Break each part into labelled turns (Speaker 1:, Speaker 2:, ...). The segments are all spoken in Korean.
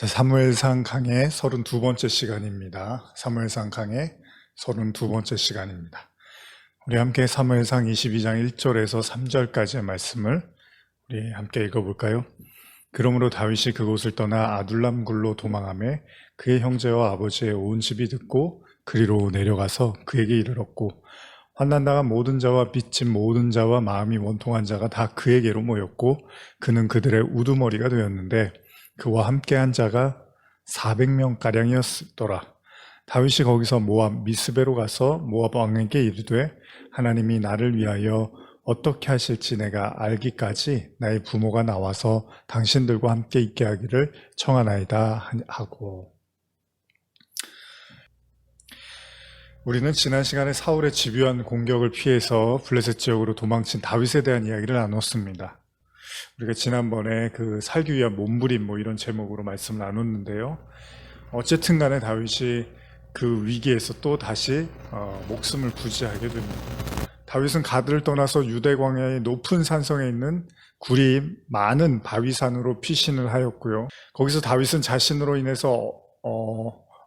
Speaker 1: 사무엘상 강의 32번째 시간입니다. 사무엘상 강의 32번째 시간입니다. 우리 함께 사무엘상 22장 1절에서 3절까지의 말씀을 우리 함께 읽어볼까요? 그러므로 다윗이 그곳을 떠나 아둘람 굴로 도망하며 그의 형제와 아버지의 온 집이 듣고 그리로 내려가서 그에게 이르렀고 환난당한 모든 자와 빚진 모든 자와 마음이 원통한 자가 다 그에게로 모였고 그는 그들의 우두머리가 되었는데 그와 함께한 자가 400명가량이었더라. 다윗이 거기서 모압 미스베로 가서 모압 왕에게 이르되 하나님이 나를 위하여 어떻게 하실지 내가 알기까지 나의 부모가 나와서 당신들과 함께 있게 하기를 청하나이다 하고. 우리는 지난 시간에 사울의 집요한 공격을 피해서 블레셋 지역으로 도망친 다윗에 대한 이야기를 나눴습니다. 우리가 지난번에 그 살기 위한 몸부림 이런 제목으로 말씀을 나눴는데요. 어쨌든 간에 다윗이 그 위기에서 또 다시 목숨을 부지하게 됩니다. 다윗은 가드를 떠나서 유대 광야의 높은 산성에 있는 굴이 많은 바위산으로 피신을 하였고요. 거기서 다윗은 자신으로 인해서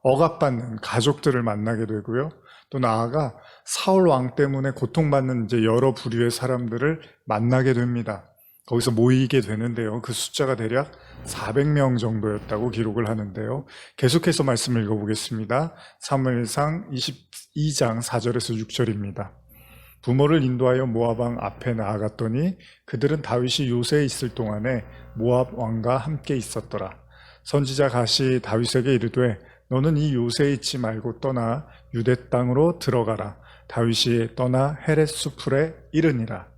Speaker 1: 억압받는 가족들을 만나게 되고요. 또 나아가 사울 왕 때문에 고통받는 이제 여러 부류의 사람들을 만나게 됩니다. 거기서 모이게 되는데요. 그 숫자가 대략 400명 정도였다고 기록을 하는데요. 계속해서 말씀을 읽어보겠습니다. 사무엘상 22장 4절에서 6절입니다. 부모를 인도하여 모압 왕 앞에 나아갔더니 그들은 다윗이 요새에 있을 동안에 모압 왕과 함께 있었더라. 선지자 갓이 다윗에게 이르되 너는 이 요새에 있지 말고 떠나 유대 땅으로 들어가라. 다윗이 떠나 헤렛 수풀에 이르니라.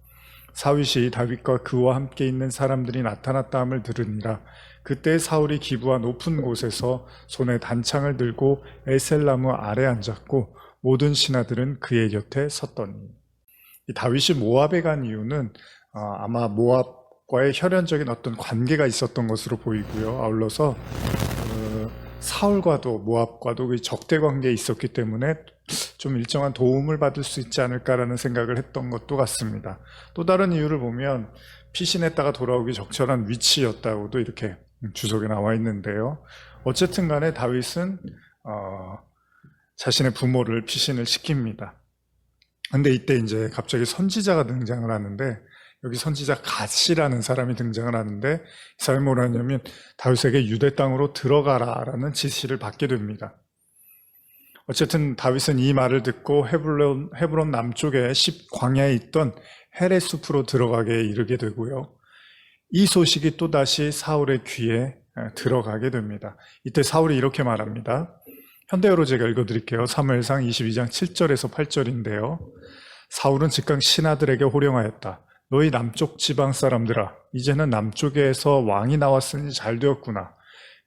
Speaker 1: 사윗이 다윗과 그와 함께 있는 사람들이 나타났다 함을 들으니라. 그때 사울이 기브와 높은 곳에서 손에 단창을 들고 에셀나무 아래 앉았고 모든 신하들은 그의 곁에 섰더니. 이 다윗이 모압에 간 이유는 아마 모압과의 혈연적인 어떤 관계가 있었던 것으로 보이고요. 아울러서 사울과도 모압과도 적대 관계에 있었기 때문에 좀 일정한 도움을 받을 수 있지 않을까라는 생각을 했던 것도 같습니다. 또 다른 이유를 보면 피신했다가 돌아오기 적절한 위치였다고도 이렇게 주석에 나와 있는데요. 어쨌든 간에 다윗은 자신의 부모를 피신을 시킵니다. 근데 이때 이제 갑자기 선지자가 등장을 하는데 여기 선지자 갓이라는 사람이 등장을 하는데 이 사람이 뭐라 하냐면 다윗에게 유대 땅으로 들어가라 라는 지시를 받게 됩니다. 어쨌든 다윗은 이 말을 듣고 헤브론 남쪽에 광야에 있던 헤렛 숲으로 들어가게 이르게 되고요. 이 소식이 또다시 사울의 귀에 들어가게 됩니다. 이때 사울이 이렇게 말합니다. 현대어로 제가 읽어드릴게요. 사무엘상 22장 7절에서 8절인데요. 사울은 즉각 신하들에게 호령하였다. 너희 남쪽 지방 사람들아, 이제는 남쪽에서 왕이 나왔으니 잘 되었구나.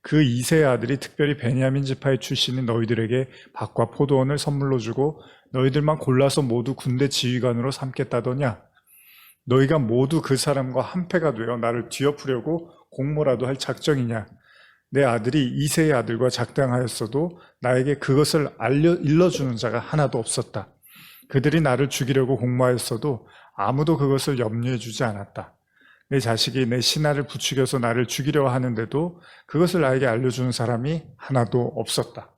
Speaker 1: 그 이세의 아들이 특별히 베냐민 지파의 출신인 너희들에게 밭과 포도원을 선물로 주고 너희들만 골라서 모두 군대 지휘관으로 삼겠다더냐. 너희가 모두 그 사람과 한패가 되어 나를 뒤엎으려고 공모라도 할 작정이냐. 내 아들이 이세의 아들과 작당하였어도 나에게 그것을 일러주는 자가 하나도 없었다. 그들이 나를 죽이려고 공모하였어도 아무도 그것을 염려해 주지 않았다. 내 자식이 내 신하를 부추겨서 나를 죽이려 하는데도 그것을 나에게 알려주는 사람이 하나도 없었다.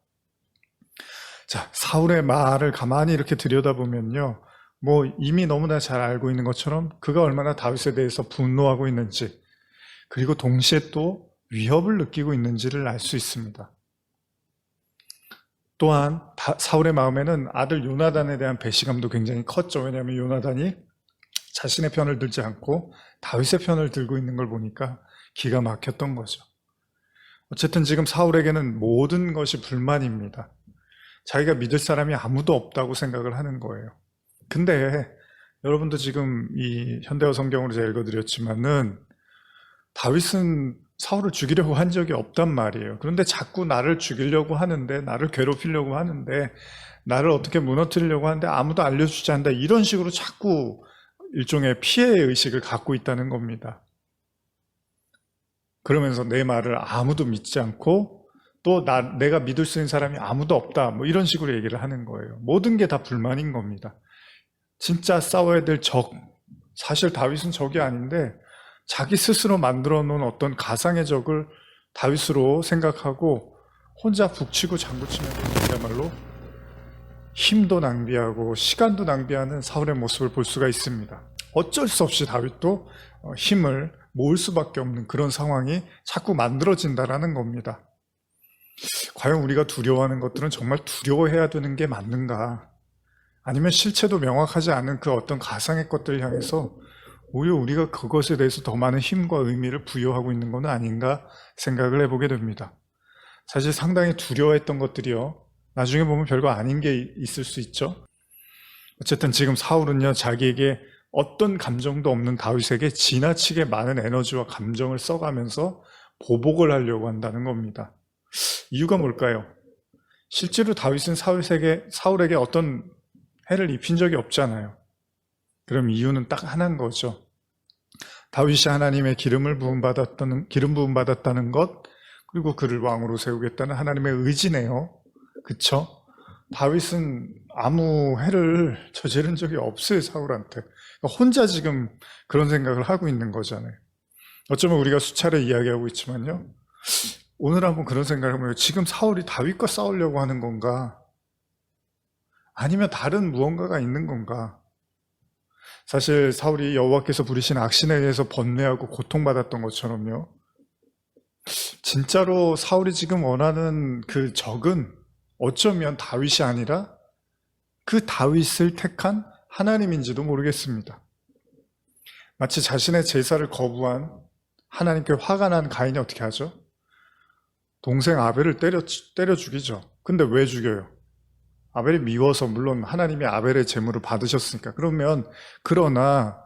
Speaker 1: 자, 사울의 말을 가만히 이렇게 들여다보면요. 이미 너무나 잘 알고 있는 것처럼 그가 얼마나 다윗에 대해서 분노하고 있는지, 그리고 동시에 또 위협을 느끼고 있는지를 알 수 있습니다. 또한 사울의 마음에는 아들 요나단에 대한 배신감도 굉장히 컸죠. 왜냐하면 요나단이 자신의 편을 들지 않고 다윗의 편을 들고 있는 걸 보니까 기가 막혔던 거죠. 어쨌든 지금 사울에게는 모든 것이 불만입니다. 자기가 믿을 사람이 아무도 없다고 생각을 하는 거예요. 근데 여러분도 지금 이 현대어 성경으로 제가 읽어드렸지만은 다윗은 사울을 죽이려고 한 적이 없단 말이에요. 그런데 자꾸 나를 죽이려고 하는데, 나를 괴롭히려고 하는데, 나를 어떻게 무너뜨리려고 하는데 아무도 알려주지 않는다. 이런 식으로 자꾸 일종의 피해 의식을 갖고 있다는 겁니다. 그러면서 내 말을 아무도 믿지 않고 또 내가 믿을 수 있는 사람이 아무도 없다. 이런 식으로 얘기를 하는 거예요. 모든 게 다 불만인 겁니다. 진짜 싸워야 될 적, 사실 다윗은 적이 아닌데 자기 스스로 만들어 놓은 어떤 가상의 적을 다윗으로 생각하고 혼자 북치고 장구치면 그야말로 힘도 낭비하고 시간도 낭비하는 사울의 모습을 볼 수가 있습니다. 어쩔 수 없이 다윗도 힘을 모을 수밖에 없는 그런 상황이 자꾸 만들어진다라는 겁니다. 과연 우리가 두려워하는 것들은 정말 두려워해야 되는 게 맞는가? 아니면 실체도 명확하지 않은 그 어떤 가상의 것들을 향해서 오히려 우리가 그것에 대해서 더 많은 힘과 의미를 부여하고 있는 건 아닌가 생각을 해보게 됩니다. 사실 상당히 두려워했던 것들이요, 나중에 보면 별거 아닌 게 있을 수 있죠. 어쨌든 지금 사울은요, 자기에게 어떤 감정도 없는 다윗에게 지나치게 많은 에너지와 감정을 써가면서 보복을 하려고 한다는 겁니다. 이유가 뭘까요? 실제로 다윗은 사울에게 어떤 해를 입힌 적이 없잖아요. 그럼 이유는 딱 하나인 거죠. 다윗이 하나님의 기름 부음 받았다는 것, 그리고 그를 왕으로 세우겠다는 하나님의 의지네요. 그쵸? 다윗은 아무 해를 저지른 적이 없어요, 사울한테. 혼자 지금 그런 생각을 하고 있는 거잖아요. 어쩌면 우리가 수차례 이야기하고 있지만요, 오늘 한번 그런 생각을 해보면 지금 사울이 다윗과 싸우려고 하는 건가? 아니면 다른 무언가가 있는 건가? 사실 사울이 여호와께서 부리신 악신에 의해서 번뇌하고 고통받았던 것처럼요, 진짜로 사울이 지금 원하는 그 적은 어쩌면 다윗이 아니라 그 다윗을 택한 하나님인지도 모르겠습니다. 마치 자신의 제사를 거부한 하나님께 화가 난 가인이 어떻게 하죠? 동생 아벨을 때려 죽이죠. 근데 왜 죽여요? 아벨이 미워서, 물론 하나님이 아벨의 제물을 받으셨으니까. 그러나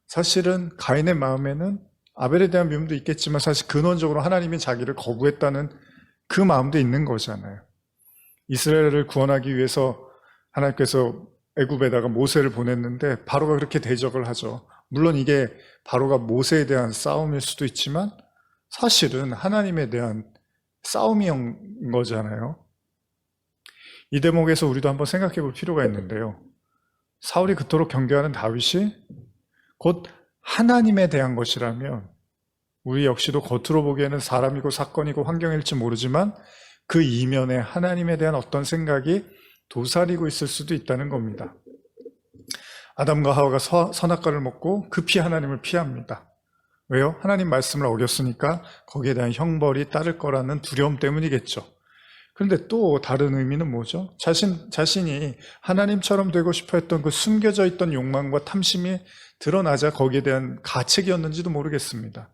Speaker 1: 사실은 가인의 마음에는 아벨에 대한 미움도 있겠지만 사실 근원적으로 하나님이 자기를 거부했다는 그 마음도 있는 거잖아요. 이스라엘을 구원하기 위해서 하나님께서 애굽에다가 모세를 보냈는데 바로가 그렇게 대적을 하죠. 물론 이게 바로가 모세에 대한 싸움일 수도 있지만 사실은 하나님에 대한 싸움인 거잖아요. 이 대목에서 우리도 한번 생각해 볼 필요가 있는데요, 사울이 그토록 경계하는 다윗이 곧 하나님에 대한 것이라면 우리 역시도 겉으로 보기에는 사람이고 사건이고 환경일지 모르지만 그 이면에 하나님에 대한 어떤 생각이 도사리고 있을 수도 있다는 겁니다. 아담과 하와가 선악과를 먹고 급히 하나님을 피합니다. 왜요? 하나님 말씀을 어겼으니까 거기에 대한 형벌이 따를 거라는 두려움 때문이겠죠. 그런데 또 다른 의미는 뭐죠? 자신이 하나님처럼 되고 싶어 했던 그 숨겨져 있던 욕망과 탐심이 드러나자 거기에 대한 가책이었는지도 모르겠습니다.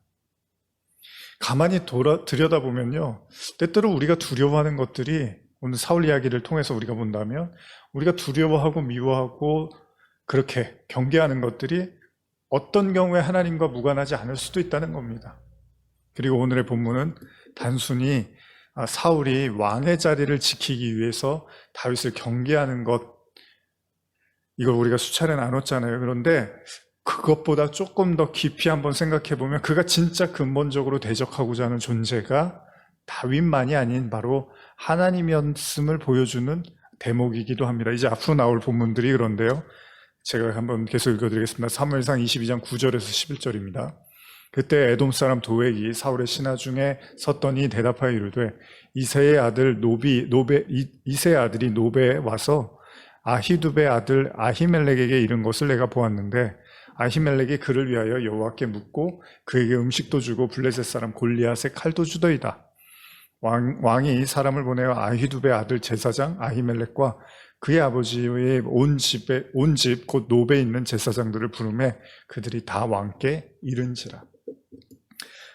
Speaker 1: 가만히 들여다보면요, 때때로 우리가 두려워하는 것들이, 오늘 사울 이야기를 통해서 우리가 본다면 우리가 두려워하고 미워하고 그렇게 경계하는 것들이 어떤 경우에 하나님과 무관하지 않을 수도 있다는 겁니다. 그리고 오늘의 본문은 단순히 사울이 왕의 자리를 지키기 위해서 다윗을 경계하는 것, 이걸 우리가 수차례 나눴잖아요. 그런데 그것보다 조금 더 깊이 한번 생각해 보면 그가 진짜 근본적으로 대적하고자 하는 존재가 다윗만이 아닌 바로 하나님이었음을 보여주는 대목이기도 합니다. 이제 앞으로 나올 본문들이 그런데요, 제가 한번 계속 읽어드리겠습니다. 사무엘상 22장 9절에서 11절입니다. 그때 에돔 사람 도액이 사울의 신하 중에 섰더니 대답하여 이르되 이새의 아들이 노베에 와서 아히두베 아들 아히멜렉에게 이른 것을 내가 보았는데 아히멜렉이 그를 위하여 여호와께 묻고 그에게 음식도 주고 블레셋 사람 골리앗의 칼도 주더이다. 왕이 사람을 보내어 아히두베 아들 제사장 아히멜렉과 그의 아버지의 온 집 곧 노베에 있는 제사장들을 부르매 그들이 다 왕께 이른지라.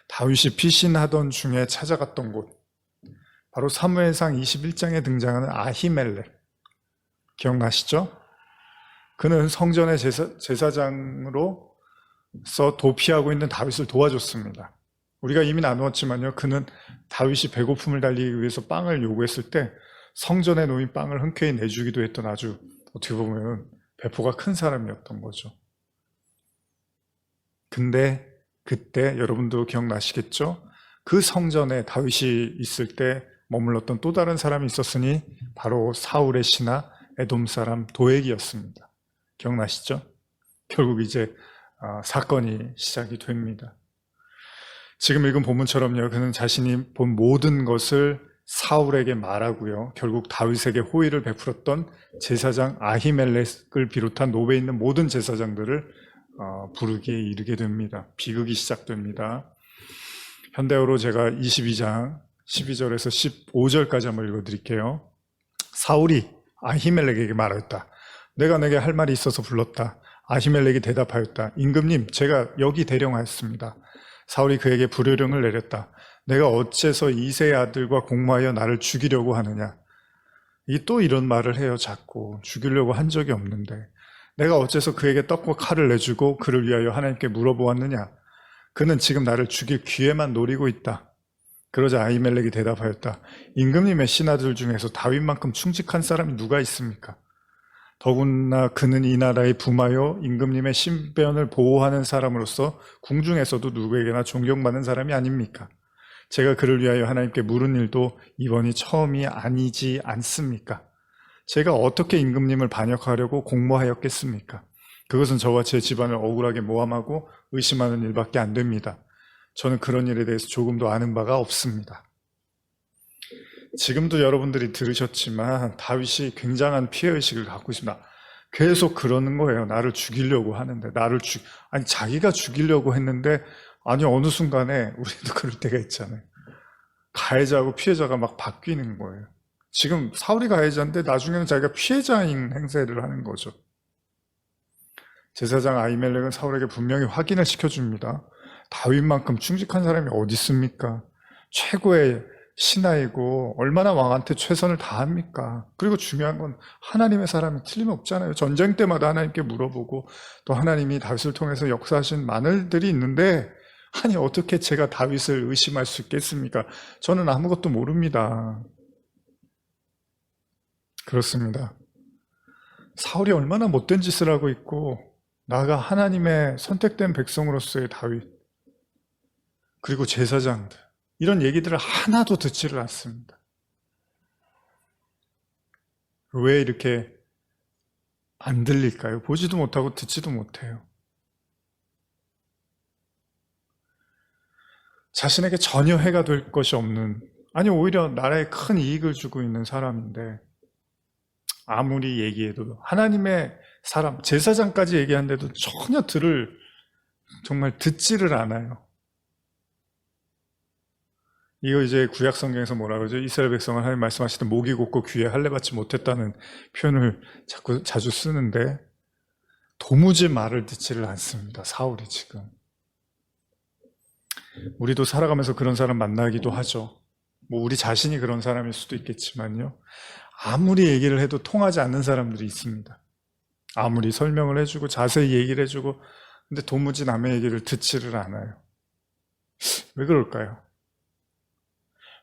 Speaker 1: 다윗이 피신하던 중에 찾아갔던 곳, 바로 사무엘상 21장에 등장하는 아히멜렉, 기억나시죠? 그는 성전의 제사장으로서 도피하고 있는 다윗을 도와줬습니다. 우리가 이미 나누었지만요, 그는 다윗이 배고픔을 달리기 위해서 빵을 요구했을 때 성전에 놓인 빵을 흔쾌히 내주기도 했던 아주 어떻게 보면 배포가 큰 사람이었던 거죠. 근데 그때 여러분도 기억나시겠죠? 그 성전에 다윗이 있을 때 머물렀던 또 다른 사람이 있었으니 바로 사울의 신하 에돔 사람 도액이었습니다. 기억나시죠? 결국 이제 사건이 시작이 됩니다. 지금 읽은 본문처럼요, 그는 자신이 본 모든 것을 사울에게 말하고요, 결국 다윗에게 호의를 베풀었던 제사장 아히멜렉을 비롯한 노베에 있는 모든 제사장들을 부르기에 이르게 됩니다. 비극이 시작됩니다. 현대어로 제가 22장 12절에서 15절까지 한번 읽어드릴게요. 사울이 아히멜렉에게 말하였다. 내가 내게 할 말이 있어서 불렀다. 아히멜렉이 대답하였다. 임금님, 제가 여기 대령하였습니다. 사울이 그에게 불효령을 내렸다. 내가 어째서 이새의 아들과 공모하여 나를 죽이려고 하느냐. 이 또 이런 말을 해요. 자꾸 죽이려고 한 적이 없는데 내가 어째서 그에게 떡과 칼을 내주고 그를 위하여 하나님께 물어보았느냐. 그는 지금 나를 죽일 기회만 노리고 있다. 그러자 아히멜렉이 대답하였다. 임금님의 신하들 중에서 다윗만큼 충직한 사람이 누가 있습니까? 더구나 그는 이 나라의 부마요 임금님의 신변을 보호하는 사람으로서 궁중에서도 누구에게나 존경받는 사람이 아닙니까? 제가 그를 위하여 하나님께 물은 일도 이번이 처음이 아니지 않습니까? 제가 어떻게 임금님을 반역하려고 공모하였겠습니까? 그것은 저와 제 집안을 억울하게 모함하고 의심하는 일밖에 안 됩니다. 저는 그런 일에 대해서 조금도 아는 바가 없습니다. 지금도 여러분들이 들으셨지만 다윗이 굉장한 피해의식을 갖고 있습니다. 계속 그러는 거예요. 나를 죽이려고 하는데, 아니 자기가 죽이려고 했는데, 아니 어느 순간에 우리도 그럴 때가 있잖아요. 가해자하고 피해자가 막 바뀌는 거예요. 지금 사울이 가해자인데 나중에는 자기가 피해자인 행세를 하는 거죠. 제사장 아히멜렉은 사울에게 분명히 확인을 시켜줍니다. 다윗만큼 충직한 사람이 어디 있습니까? 최고의 신하이고 얼마나 왕한테 최선을 다합니까? 그리고 중요한 건 하나님의 사람이 틀림없잖아요. 전쟁 때마다 하나님께 물어보고 또 하나님이 다윗을 통해서 역사하신 많은 일들이 있는데, 아니 어떻게 제가 다윗을 의심할 수 있겠습니까? 저는 아무것도 모릅니다. 그렇습니다. 사울이 얼마나 못된 짓을 하고 있고, 나가 하나님의 선택된 백성으로서의 다윗, 그리고 제사장들, 이런 얘기들을 하나도 듣지를 않습니다. 왜 이렇게 안 들릴까요? 보지도 못하고 듣지도 못해요. 자신에게 전혀 해가 될 것이 없는, 아니 오히려 나라에 큰 이익을 주고 있는 사람인데 아무리 얘기해도, 하나님의 사람, 제사장까지 얘기하는데도 전혀 정말 듣지를 않아요. 이거 이제 구약 성경에서 뭐라 그러죠? 이스라엘 백성은 하나님 말씀하시던 목이 곧고 귀에 할례 받지 못했다는 표현을 자주 쓰는데, 도무지 말을 듣지를 않습니다. 사울이 지금. 우리도 살아가면서 그런 사람 만나기도 하죠. 뭐 우리 자신이 그런 사람일 수도 있겠지만요. 아무리 얘기를 해도 통하지 않는 사람들이 있습니다. 아무리 설명을 해주고 자세히 얘기를 해주고, 근데 도무지 남의 얘기를 듣지를 않아요. 왜 그럴까요?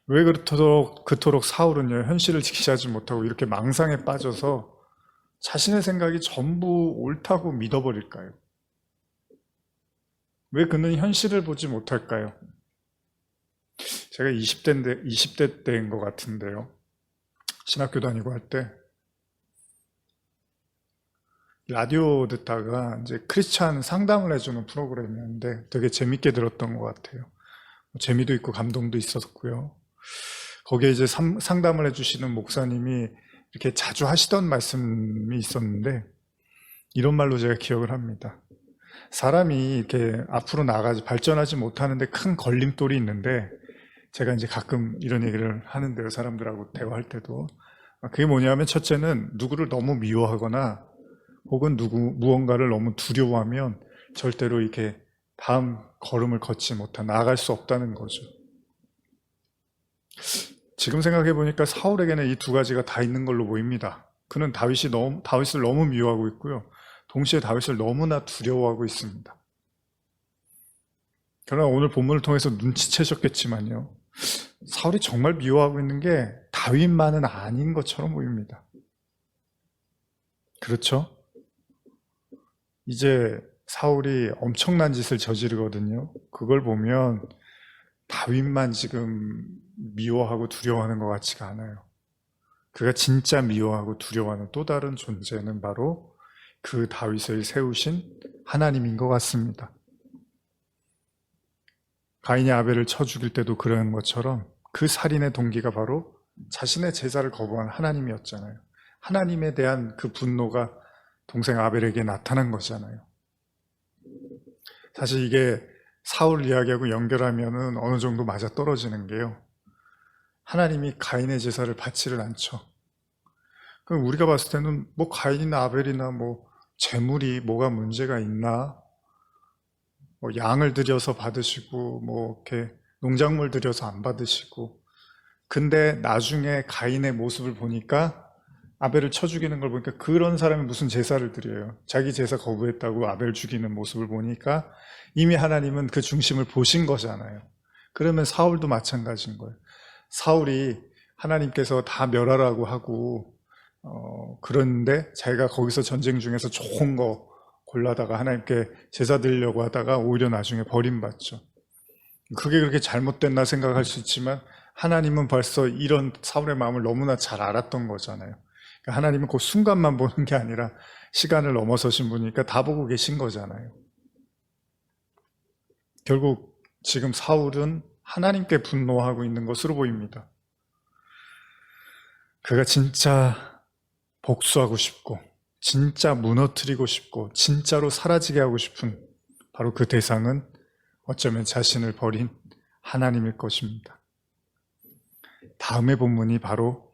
Speaker 1: 왜 그토록 사울은요, 현실을 지키지 못하고 이렇게 망상에 빠져서 자신의 생각이 전부 옳다고 믿어버릴까요? 왜 그는 현실을 보지 못할까요? 제가 20대 때인 것 같은데요. 신학교 다니고 할 때 라디오 듣다가 이제 크리스찬 상담을 해주는 프로그램이었는데 되게 재밌게 들었던 것 같아요. 재미도 있고 감동도 있었고요. 거기에 이제 상담을 해주시는 목사님이 이렇게 자주 하시던 말씀이 있었는데, 이런 말로 제가 기억을 합니다. 사람이 이렇게 앞으로 나가지 발전하지 못하는데 큰 걸림돌이 있는데, 제가 이제 가끔 이런 얘기를 하는데요, 사람들하고 대화할 때도. 그게 뭐냐면, 첫째는 누구를 너무 미워하거나 혹은 무언가를 너무 두려워하면 절대로 이렇게 다음 걸음을 걷지 나아갈 수 없다는 거죠. 지금 생각해 보니까 사울에게는 이 두 가지가 다 있는 걸로 보입니다. 그는 다윗을 너무 미워하고 있고요. 동시에 다윗을 너무나 두려워하고 있습니다. 그러나 오늘 본문을 통해서 눈치채셨겠지만요, 사울이 정말 미워하고 있는 게 다윗만은 아닌 것처럼 보입니다. 그렇죠? 이제 사울이 엄청난 짓을 저지르거든요. 그걸 보면 다윗만 지금 미워하고 두려워하는 것 같지가 않아요. 그가 진짜 미워하고 두려워하는 또 다른 존재는 바로 그 다윗을 세우신 하나님인 것 같습니다. 가인이 아벨을 쳐 죽일 때도 그런 것처럼 그 살인의 동기가 바로 자신의 제사를 거부한 하나님이었잖아요. 하나님에 대한 그 분노가 동생 아벨에게 나타난 거잖아요. 사실 이게 사울 이야기하고 연결하면은 어느 정도 맞아 떨어지는 게요. 하나님이 가인의 제사를 받지를 않죠. 그럼 우리가 봤을 때는 뭐 가인이나 아벨이나 뭐 재물이 뭐가 문제가 있나? 뭐 양을 들여서 받으시고 뭐 이렇게 농작물 들여서 안 받으시고, 근데 나중에 가인의 모습을 보니까 아벨을 쳐 죽이는 걸 보니까 그런 사람이 무슨 제사를 드려요. 자기 제사 거부했다고 아벨 죽이는 모습을 보니까 이미 하나님은 그 중심을 보신 거잖아요. 그러면 사울도 마찬가지인 거예요. 사울이 하나님께서 다 멸하라고 하고 그런데 자기가 거기서 전쟁 중에서 좋은 거 골라다가 하나님께 제사 드리려고 하다가 오히려 나중에 버림받죠. 그게 그렇게 잘못됐나 생각할 수 있지만 하나님은 벌써 이런 사울의 마음을 너무나 잘 알았던 거잖아요. 그러니까 하나님은 그 순간만 보는 게 아니라 시간을 넘어서신 분이니까 다 보고 계신 거잖아요. 결국 지금 사울은 하나님께 분노하고 있는 것으로 보입니다. 그가 진짜 복수하고 싶고 진짜 무너뜨리고 싶고 진짜로 사라지게 하고 싶은 바로 그 대상은 어쩌면 자신을 버린 하나님일 것입니다. 다음의 본문이 바로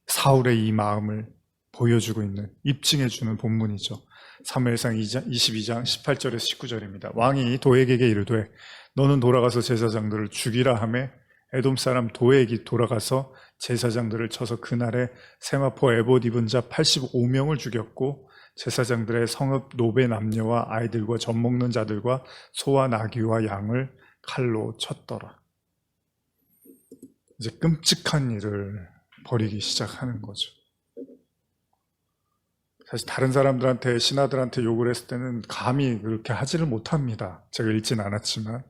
Speaker 1: 사울의 이 마음을 보여주고 있는, 입증해주는 본문이죠. 사무엘상 22장 18절에서 19절입니다. 왕이 도액에게 이르되 너는 돌아가서 제사장들을 죽이라 하매 에돔 사람 도액이 돌아가서 제사장들을 쳐서 그날에 세마포 에봇 입은 자 85명을 죽였고 제사장들의 성읍 노베 남녀와 아이들과 젖 먹는 자들과 소와 나귀와 양을 칼로 쳤더라. 이제 끔찍한 일을 벌이기 시작하는 거죠. 사실 다른 사람들한테, 신하들한테 욕을 했을 때는 감히 그렇게 하지를 못합니다. 제가 읽진 않았지만.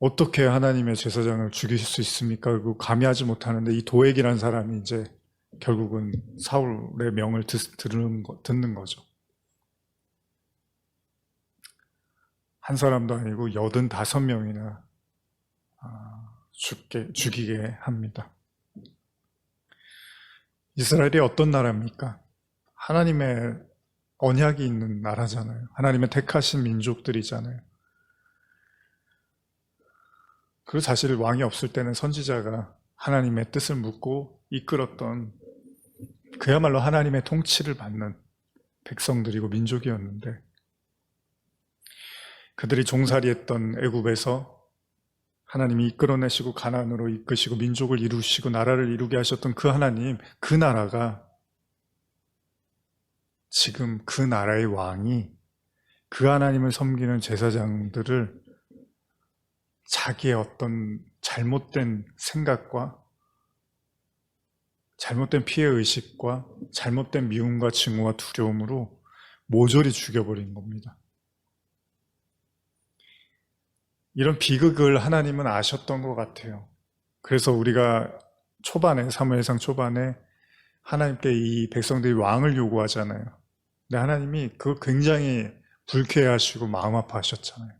Speaker 1: 어떻게 하나님의 제사장을 죽일 수 있습니까? 그거 감히 하지 못하는데 이 도액이라는 사람이 이제 결국은 사울의 명을 듣는 거죠. 한 사람도 아니고 85명이나 죽이게 합니다. 이스라엘이 어떤 나라입니까? 하나님의 언약이 있는 나라잖아요. 하나님의 택하신 민족들이잖아요. 그리고 사실 왕이 없을 때는 선지자가 하나님의 뜻을 묻고 이끌었던, 그야말로 하나님의 통치를 받는 백성들이고 민족이었는데, 그들이 종살이했던 애굽에서 하나님이 이끌어내시고 가나안으로 이끄시고 민족을 이루시고 나라를 이루게 하셨던 그 하나님, 그 나라가 지금 그 나라의 왕이 그 하나님을 섬기는 제사장들을 자기의 어떤 잘못된 생각과 잘못된 피해의식과 잘못된 미움과 증오와 두려움으로 모조리 죽여버린 겁니다. 이런 비극을 하나님은 아셨던 것 같아요. 그래서 우리가 초반에, 사무엘상 초반에 하나님께 이 백성들이 왕을 요구하잖아요. 근데 하나님이 그걸 굉장히 불쾌해하시고 마음 아파하셨잖아요.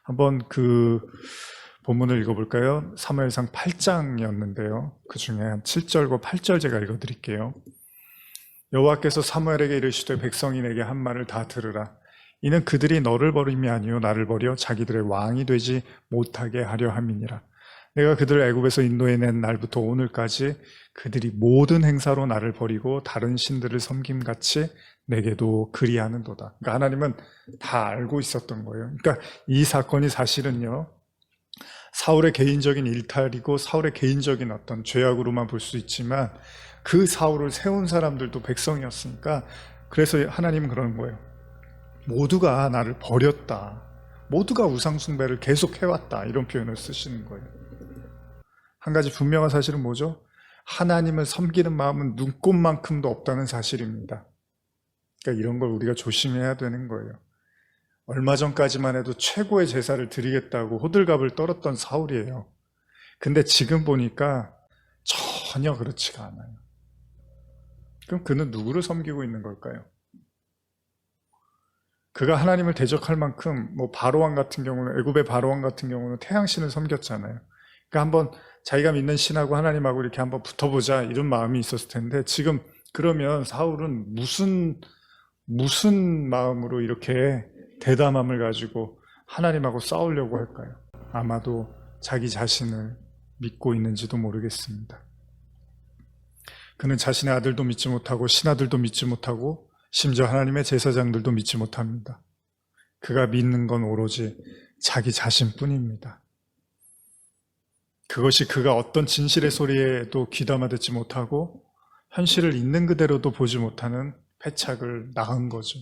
Speaker 1: 한번 그 본문을 읽어볼까요? 사무엘상 8장이었는데요. 그 중에 한 7절과 8절 제가 읽어드릴게요. 여호와께서 사무엘에게 이르시되 백성이 내게 한 말을 다 들으라. 이는 그들이 너를 버림이 아니요 나를 버려 자기들의 왕이 되지 못하게 하려 함이니라. 내가 그들을 애굽에서 인도해낸 날부터 오늘까지 그들이 모든 행사로 나를 버리고 다른 신들을 섬김같이 내게도 그리하는도다. 그러니까 하나님은 다 알고 있었던 거예요. 그러니까 이 사건이 사실은요, 사울의 개인적인 일탈이고 사울의 개인적인 어떤 죄악으로만 볼 수 있지만 그 사울을 세운 사람들도 백성이었으니까, 그래서 하나님은 그러는 거예요. 모두가 나를 버렸다. 모두가 우상숭배를 계속 해왔다. 이런 표현을 쓰시는 거예요. 한 가지 분명한 사실은 뭐죠? 하나님을 섬기는 마음은 눈꼽만큼도 없다는 사실입니다. 그러니까 이런 걸 우리가 조심해야 되는 거예요. 얼마 전까지만 해도 최고의 제사를 드리겠다고 호들갑을 떨었던 사울이에요. 근데 지금 보니까 전혀 그렇지가 않아요. 그럼 그는 누구를 섬기고 있는 걸까요? 그가 하나님을 대적할 만큼 뭐 바로왕 같은 경우는 애굽의 바로왕 같은 경우는 태양신을 섬겼잖아요. 그러니까 한번 자기가 믿는 신하고 하나님하고 이렇게 한번 붙어보자 이런 마음이 있었을 텐데 지금 그러면 사울은 무슨 마음으로 이렇게 대담함을 가지고 하나님하고 싸우려고 할까요? 아마도 자기 자신을 믿고 있는지도 모르겠습니다. 그는 자신의 아들도 믿지 못하고 신하들도 믿지 못하고 심지어 하나님의 제사장들도 믿지 못합니다. 그가 믿는 건 오로지 자기 자신뿐입니다. 그것이 그가 어떤 진실의 소리에도 귀담아 듣지 못하고 현실을 있는 그대로도 보지 못하는 패착을 낳은 거죠.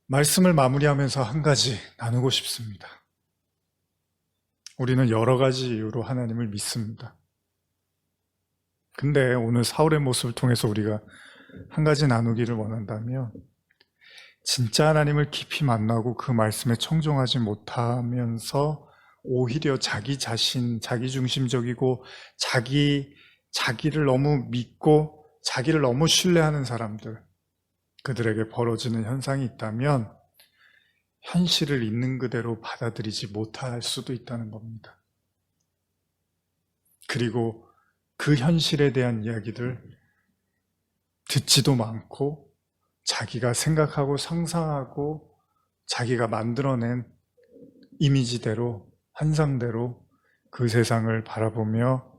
Speaker 1: 말씀을 마무리하면서 한 가지 나누고 싶습니다. 우리는 여러 가지 이유로 하나님을 믿습니다. 근데 오늘 사울의 모습을 통해서 우리가 한 가지 나누기를 원한다면 진짜 하나님을 깊이 만나고 그 말씀에 청종하지 못하면서 오히려 자기 자신, 자기중심적이고 자기를 너무 믿고 자기를 너무 신뢰하는 사람들, 그들에게 벌어지는 현상이 있다면 현실을 있는 그대로 받아들이지 못할 수도 있다는 겁니다. 그리고 그 현실에 대한 이야기들 듣지도 많고 자기가 생각하고 상상하고 자기가 만들어낸 이미지대로 환상대로 그 세상을 바라보며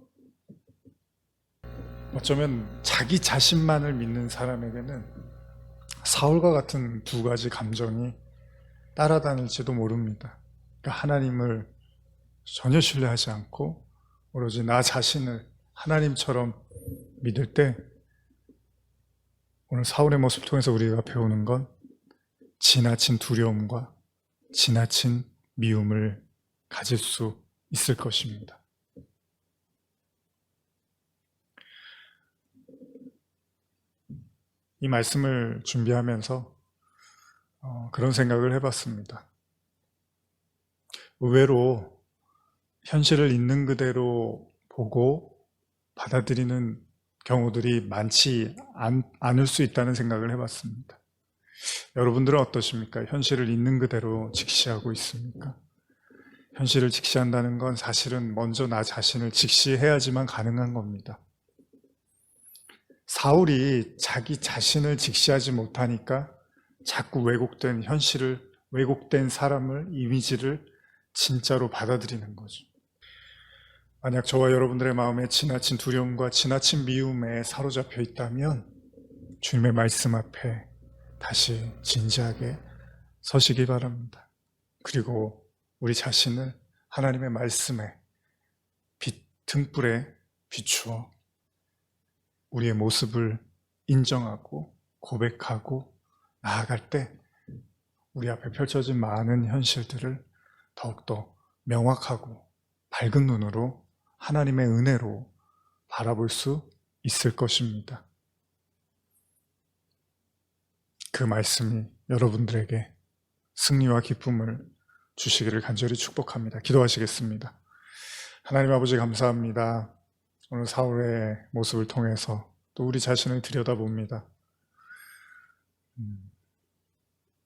Speaker 1: 어쩌면 자기 자신만을 믿는 사람에게는 사울과 같은 두 가지 감정이 따라다닐지도 모릅니다. 그러니까 하나님을 전혀 신뢰하지 않고 오로지 나 자신을 하나님처럼 믿을 때 오늘 사울의 모습을 통해서 우리가 배우는 건 지나친 두려움과 지나친 미움을 가질 수 있을 것입니다. 이 말씀을 준비하면서 그런 생각을 해봤습니다. 의외로 현실을 있는 그대로 보고 받아들이는 경우들이 많지 않을 수 있다는 생각을 해봤습니다. 여러분들은 어떠십니까? 현실을 있는 그대로 직시하고 있습니까? 현실을 직시한다는 건 사실은 먼저 나 자신을 직시해야지만 가능한 겁니다. 사울이 자기 자신을 직시하지 못하니까 자꾸 왜곡된 현실을, 왜곡된 사람을, 이미지를 진짜로 받아들이는 거죠. 만약 저와 여러분들의 마음에 지나친 두려움과 지나친 미움에 사로잡혀 있다면 주님의 말씀 앞에 다시 진지하게 서시기 바랍니다. 그리고 우리 자신을 하나님의 말씀에 등불에 비추어 우리의 모습을 인정하고 고백하고 나아갈 때 우리 앞에 펼쳐진 많은 현실들을 더욱더 명확하고 밝은 눈으로 하나님의 은혜로 바라볼 수 있을 것입니다. 그 말씀이 여러분들에게 승리와 기쁨을 주시기를 간절히 축복합니다. 기도하시겠습니다. 하나님 아버지 감사합니다. 오늘 사울의 모습을 통해서 또 우리 자신을 들여다봅니다.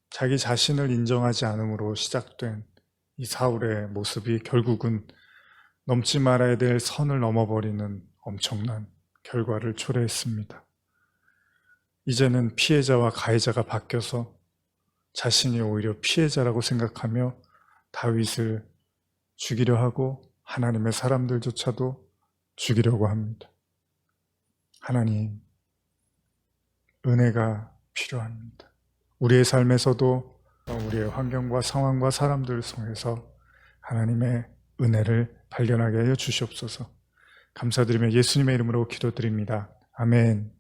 Speaker 1: 자기 자신을 인정하지 않음으로 시작된 이 사울의 모습이 결국은 넘지 말아야 될 선을 넘어버리는 엄청난 결과를 초래했습니다. 이제는 피해자와 가해자가 바뀌어서 자신이 오히려 피해자라고 생각하며 다윗을 죽이려 하고 하나님의 사람들조차도 죽이려고 합니다. 하나님, 은혜가 필요합니다. 우리의 삶에서도 우리의 환경과 상황과 사람들을 통해서 하나님의 은혜를 발견하게 하여 주시옵소서. 감사드리며 예수님의 이름으로 기도드립니다. 아멘.